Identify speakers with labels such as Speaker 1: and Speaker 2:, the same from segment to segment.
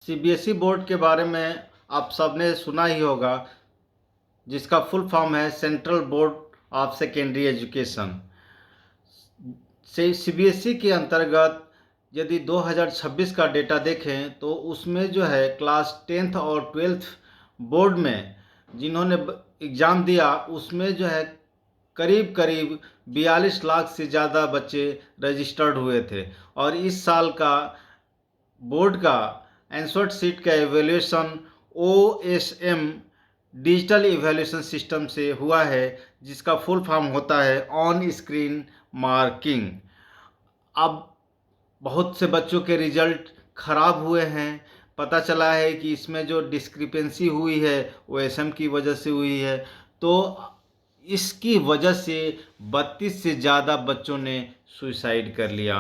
Speaker 1: CBSE board के बारे में आप सबने सुना ही होगा, जिसका फुल फॉर्म है central board of secondary education. से सीबीएसई के अंतर्गत यदि 2026 का डेटा देखें तो उसमें जो है क्लास 10th और 12th बोर्ड में जिन्होंने एग्ज़ाम दिया उसमें जो है करीब करीब 42 लाख से ज़्यादा बच्चे रजिस्टर्ड हुए थे। और इस साल का बोर्ड का एंसर्ट सीट का evaluation OSM digital evaluation system से हुआ है, जिसका फुल फॉर्म होता है ऑन स्क्रीन मार्किंग। अब बहुत से बच्चों के रिजल्ट खराब हुए हैं। पता चला है कि इसमें जो डिस्क्रिपेंसी हुई है OSM की वजह से हुई है। तो इसकी वजह से 32 से ज़्यादा बच्चों ने सुसाइड कर लिया।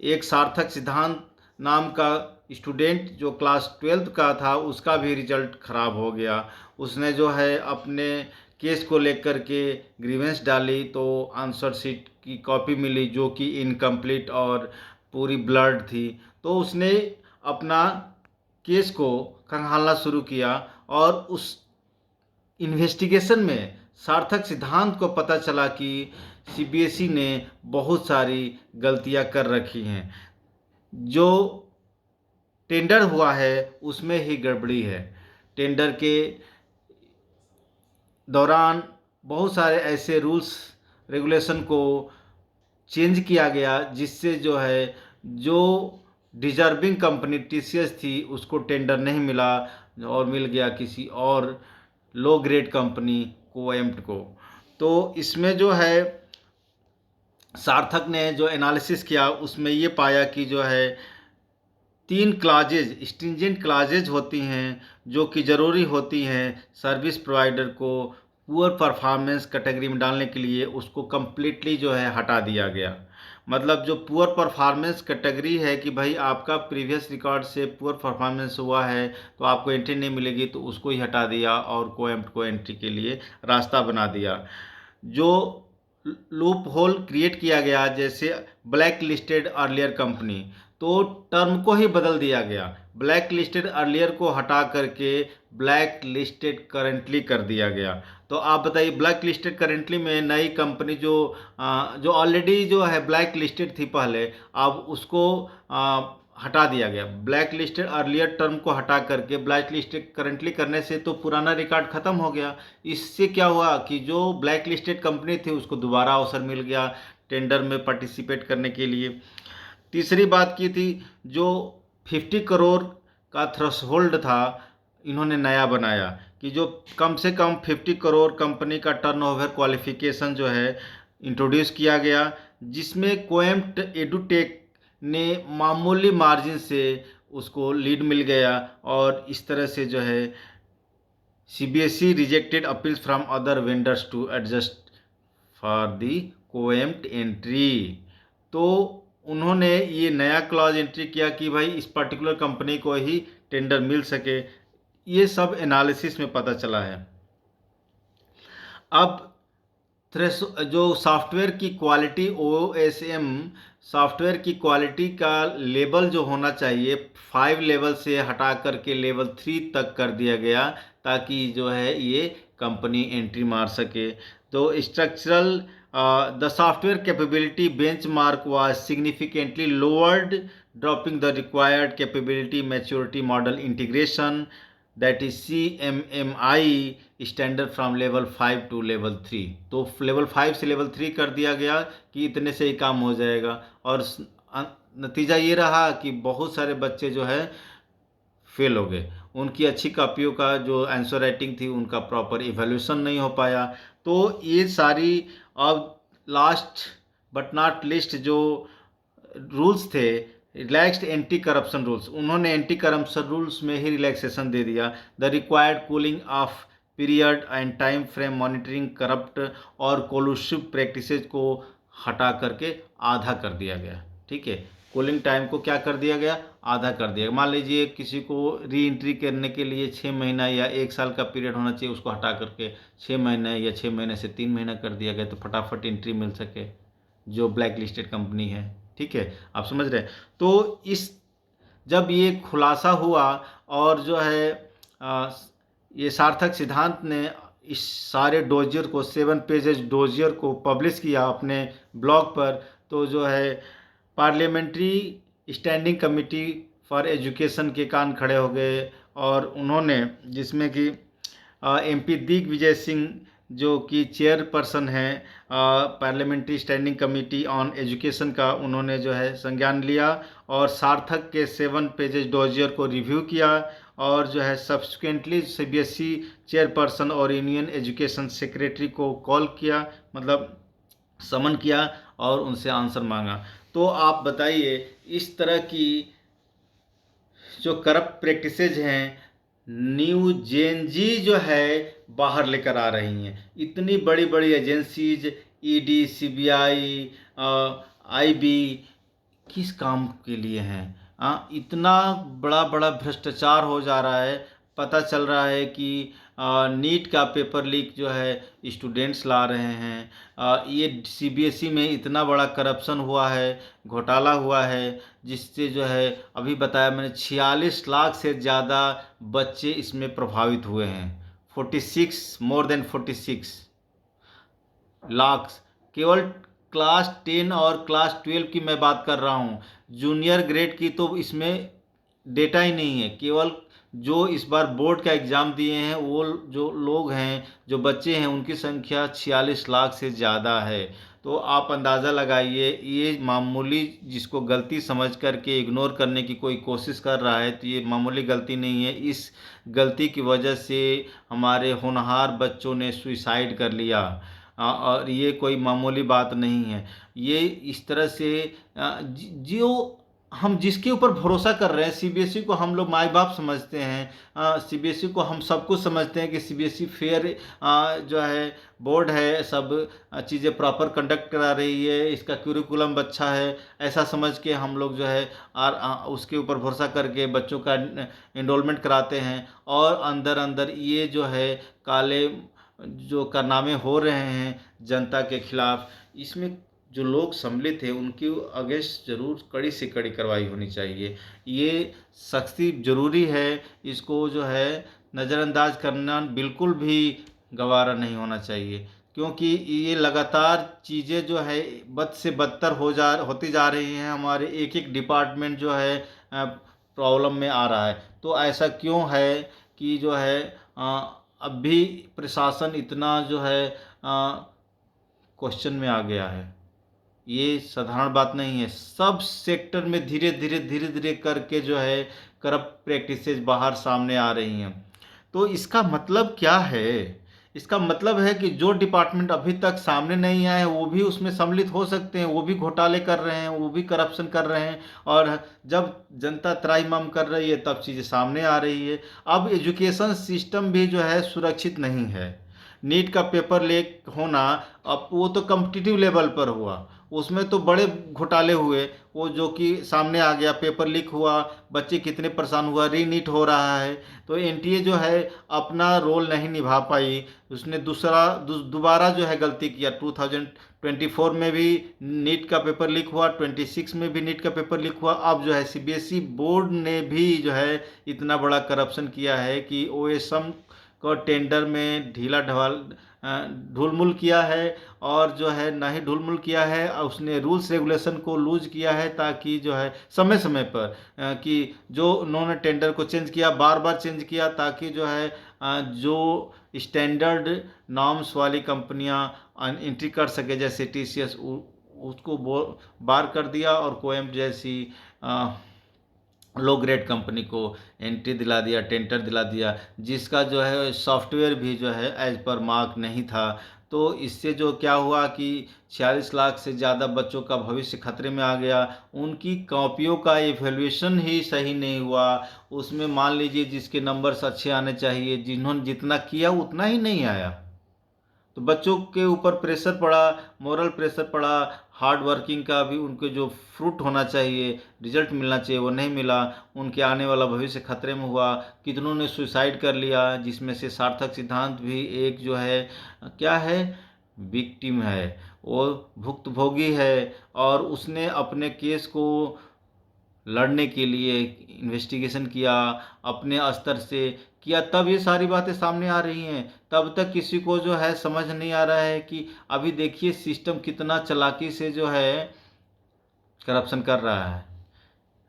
Speaker 1: एक सार्थक सिद्धांत नाम का स्टूडेंट जो क्लास 12th का था, उसका भी रिजल्ट ख़राब हो गया। उसने जो है अपने केस को लेकर के ग्रीवेंस डाली तो आंसर शीट की कॉपी मिली जो कि इनकम्प्लीट और पूरी ब्लर्ड थी। तो उसने अपना केस को खंगालना शुरू किया और उस इन्वेस्टिगेशन में सार्थक सिद्धांत को पता चला कि सीबीएसई ने बहुत सारी गलतियां कर रखी हैं। जो टेंडर हुआ है उसमें ही गड़बड़ी है। टेंडर के दौरान बहुत सारे ऐसे रूल्स रेगुलेशन को चेंज किया गया जिससे जो है जो डिजर्विंग कंपनी TCS थी उसको टेंडर नहीं मिला और मिल गया किसी और लो ग्रेड कंपनी कोएम्प्ट को। तो इसमें जो है सार्थक ने जो एनालिसिस किया उसमें ये पाया कि जो है 3 क्लाजेज स्ट्रिंजेंट क्लाजेज होती हैं जो कि ज़रूरी होती हैं सर्विस प्रोवाइडर को पुअर परफॉर्मेंस कैटेगरी में डालने के लिए। उसको कम्प्लीटली जो है हटा दिया गया। मतलब जो पुअर परफॉर्मेंस कैटेगरी है कि भाई आपका प्रीवियस रिकॉर्ड से पुअर परफॉर्मेंस हुआ है तो आपको एंट्री नहीं मिलेगी, तो उसको ही हटा दिया और कोएम्प्ट को एंट्री के लिए रास्ता बना दिया। जो लूप होल क्रिएट किया गया जैसे ब्लैक लिस्टेड अर्लियर कंपनी, तो टर्म को ही बदल दिया गया। ब्लैक लिस्टेड अर्लियर को हटा करके ब्लैक लिस्टेड करेंटली कर दिया गया। तो आप बताइए ब्लैक लिस्टेड करेंटली में नई कंपनी जो ऑलरेडी जो है ब्लैक लिस्टेड थी पहले, अब उसको हटा दिया गया। ब्लैक लिस्टेड अर्लियर टर्म को हटा करके ब्लैक लिस्टेड करेंटली करने से तो पुराना रिकॉर्ड ख़त्म हो गया। इससे क्या हुआ कि जो ब्लैक लिस्टेड कंपनी थी उसको दोबारा अवसर मिल गया टेंडर में पार्टिसिपेट करने के लिए। तीसरी बात की थी जो 50 करोड़ का थ्रेशोल्ड था, इन्होंने नया बनाया कि जो कम से कम 50 करोड़ कंपनी का टर्नओवर क्वालिफिकेशन जो है इंट्रोड्यूस किया गया, जिसमें कोएम्प्ट एडुटेक ने मामूली मार्जिन से उसको लीड मिल गया। और इस तरह से जो है CBSE rejected appeals from other vendors to adjust for the coempt entry. तो उन्होंने ये नया क्लॉज एंट्री किया कि भाई इस पर्टिकुलर कंपनी को ही टेंडर मिल सके। ये सब एनालिसिस में पता चला है। अब जो सॉफ्टवेयर की क्वालिटी OSM सॉफ्टवेयर की क्वालिटी का लेवल जो होना चाहिए 5 लेवल से हटा करके लेवल 3 तक कर दिया गया ताकि जो है ये कंपनी एंट्री मार सके। तो structural the software capability benchmark was significantly lowered dropping the required capability maturity model integration that is CMMI standard from level 5 to level 3। तो लेवल 5 से लेवल 3 कर दिया गया कि इतने से ही काम हो जाएगा। और नतीजा ये रहा कि बहुत सारे बच्चे जो है फेल हो गए। उनकी अच्छी कॉपियों का जो आंसर राइटिंग थी उनका प्रॉपर इवैल्यूएशन नहीं हो पाया। तो ये सारी अब लास्ट बट नॉट लिस्ट जो रूल्स थे रिलैक्स्ड एंटी करप्शन रूल्स, उन्होंने एंटी करप्शन रूल्स में ही रिलैक्सेशन दे दिया। The required cooling of period and time frame monitoring corrupt और कोलूसिव प्रैक्टिसेज को हटा करके आधा कर दिया गया। ठीक है, कूलिंग टाइम को क्या कर दिया गया, आधा कर दिया। मान लीजिए किसी को री एंट्री करने के लिए 6 महीना या 1 साल का पीरियड होना चाहिए, उसको हटा करके 6 महीने या 6 महीने से 3 महीना कर दिया गया तो फटाफट एंट्री मिल सके जो ब्लैक लिस्टेड कंपनी है। ठीक है, आप समझ रहे हैं। तो इस जब ये खुलासा हुआ और जो है ये सार्थक सिद्धांत ने इस सारे डोजियर को 7 पेजेज डोजियर को पब्लिश किया अपने ब्लॉग पर, तो जो है parliamentary standing committee for education के कान खड़े हो गए, और उन्होंने, जिसमें कि एमपी दिग्विजय सिंह जो कि चेयरपर्सन हैं parliamentary standing committee on education का, उन्होंने जो है संज्ञान लिया और सार्थक के 7 पेजेज डोजियर को रिव्यू किया, और जो है सब्सिक्वेंटली सीबीएसई चेयरपर्सन और यूनियन एजुकेशन सेक्रेटरी को कॉल किया, मतलब समन किया और उनसे आंसर मांगा। तो आप बताइए, इस तरह की जो करप्ट प्रैक्टिसेज हैं न्यू जेनजी जो है बाहर लेकर आ रही हैं। इतनी बड़ी बड़ी एजेंसीज, ईडी, सीबीआई, आईबी, किस काम के लिए हैं? इतना बड़ा बड़ा भ्रष्टाचार हो जा रहा है। पता चल रहा है कि नीट का पेपर लीक जो है स्टूडेंट्स ला रहे हैं। ये सीबीएसई में इतना बड़ा करप्शन हुआ है, घोटाला हुआ है, जिससे जो है अभी बताया मैंने 46 लाख से ज़्यादा बच्चे इसमें प्रभावित हुए हैं। 46, मोर देन 46 लाख, केवल क्लास 10 और क्लास 12 की मैं बात कर रहा हूँ। जूनियर ग्रेड की तो इसमें डेटा ही नहीं है। केवल जो इस बार बोर्ड का एग्ज़ाम दिए हैं वो जो लोग हैं, जो बच्चे हैं, उनकी संख्या 46 लाख से ज़्यादा है। तो आप अंदाज़ा लगाइए, ये मामूली, जिसको गलती समझ करके इग्नोर करने की कोई कोशिश कर रहा है, तो ये मामूली गलती नहीं है। इस गलती की वजह से हमारे होनहार बच्चों ने सुसाइड कर लिया। और ये कोई मामूली बात नहीं है। ये इस तरह से जो हम जिसके ऊपर भरोसा कर रहे हैं, सीबीएसई को हम लोग माई बाप समझते हैं, सीबीएसई को हम सब कुछ समझते हैं कि सीबीएसई फेयर जो है बोर्ड है, सब चीज़ें प्रॉपर कंडक्ट करा रही है, इसका क्यूरिकुलम अच्छा है, ऐसा समझ के हम लोग जो है उसके ऊपर भरोसा करके बच्चों का इनरोलमेंट कराते हैं। और अंदर अंदर ये जो है काले जो कारनामे हो रहे हैं जनता के खिलाफ, इसमें जो लोग सम्मिलित हैं उनकी अगेंस्ट जरूर कड़ी से कड़ी कार्रवाई होनी चाहिए। ये सख्ती जरूरी है, इसको जो है नज़रअंदाज करना बिल्कुल भी गवारा नहीं होना चाहिए, क्योंकि ये लगातार चीज़ें जो है बद से बदतर होती जा रही हैं। हमारे एक एक डिपार्टमेंट जो है प्रॉब्लम में आ रहा है। तो ऐसा क्यों है कि जो है अब भी प्रशासन इतना जो है क्वेश्चन में आ गया है? ये साधारण बात नहीं है। सब सेक्टर में धीरे धीरे करके जो है करप्ट प्रैक्टिसेस बाहर सामने आ रही हैं। तो इसका मतलब क्या है? इसका मतलब है कि जो डिपार्टमेंट अभी तक सामने नहीं आए हैं वो भी उसमें सम्मिलित हो सकते हैं, वो भी घोटाले कर रहे हैं, वो भी करप्शन कर रहे हैं। और जब जनता त्राहिमाम कर रही है तब चीज़ें सामने आ रही है। अब एजुकेशन सिस्टम भी जो है सुरक्षित नहीं है। नीट का पेपर लीक होना, अब वो तो कम्पिटिटिव लेवल पर हुआ, उसमें तो बड़े घोटाले हुए, वो जो कि सामने आ गया, पेपर लीक हुआ, बच्चे कितने परेशान हुआ, रीनीट हो रहा है। तो एनटीए जो है अपना रोल नहीं निभा पाई, उसने दोबारा जो है गलती किया। 2024 में भी नीट का पेपर लीक हुआ, 26 में भी नीट का पेपर लीक हुआ। अब जो है सीबीएसई बोर्ड ने भी जो है इतना बड़ा करप्शन किया है कि ओएसएम को टेंडर में ढूलमुल किया है, और जो है ना ही ढूलमुल किया है, उसने रूल्स रेगुलेशन को लूज किया है, ताकि जो है समय समय पर कि जो उन्होंने टेंडर को चेंज किया, बार बार चेंज किया, ताकि जो है जो स्टैंडर्ड नॉर्म्स वाली कंपनियां एंट्री कर सके, जैसे टीसीएस, उसको बार कर दिया, और कोएम जैसी लो ग्रेड कंपनी को एंट्री दिला दिया, टेंडर दिला दिया, जिसका जो है सॉफ्टवेयर भी जो है एज पर मार्क नहीं था। तो इससे जो क्या हुआ कि 46 लाख से ज़्यादा बच्चों का भविष्य खतरे में आ गया। उनकी कॉपियों का एवेल्यूएशन ही सही नहीं हुआ। उसमें मान लीजिए जिसके नंबर्स अच्छे आने चाहिए, जिन्होंने जितना किया उतना ही नहीं आया। तो बच्चों के ऊपर प्रेशर पड़ा, मोरल प्रेशर पड़ा, हार्ड वर्किंग का भी उनको जो फ्रूट होना चाहिए, रिजल्ट मिलना चाहिए, वो नहीं मिला। उनके आने वाला भविष्य खतरे में हुआ। कितनों ने सुसाइड कर लिया, जिसमें से सार्थक सिद्धांत भी एक जो है क्या है, विक्टिम है, वो भुक्तभोगी है। और उसने अपने केस को लड़ने के लिए इन्वेस्टिगेशन किया, अपने स्तर से किया, तब ये सारी बातें सामने आ रही हैं। तब तक किसी को जो है समझ नहीं आ रहा है कि अभी देखिए सिस्टम कितना चालाकी से जो है करप्शन कर रहा है।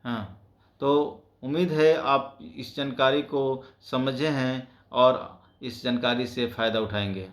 Speaker 1: हाँ, तो उम्मीद है आप इस जानकारी को समझे हैं और इस जानकारी से फ़ायदा उठाएंगे।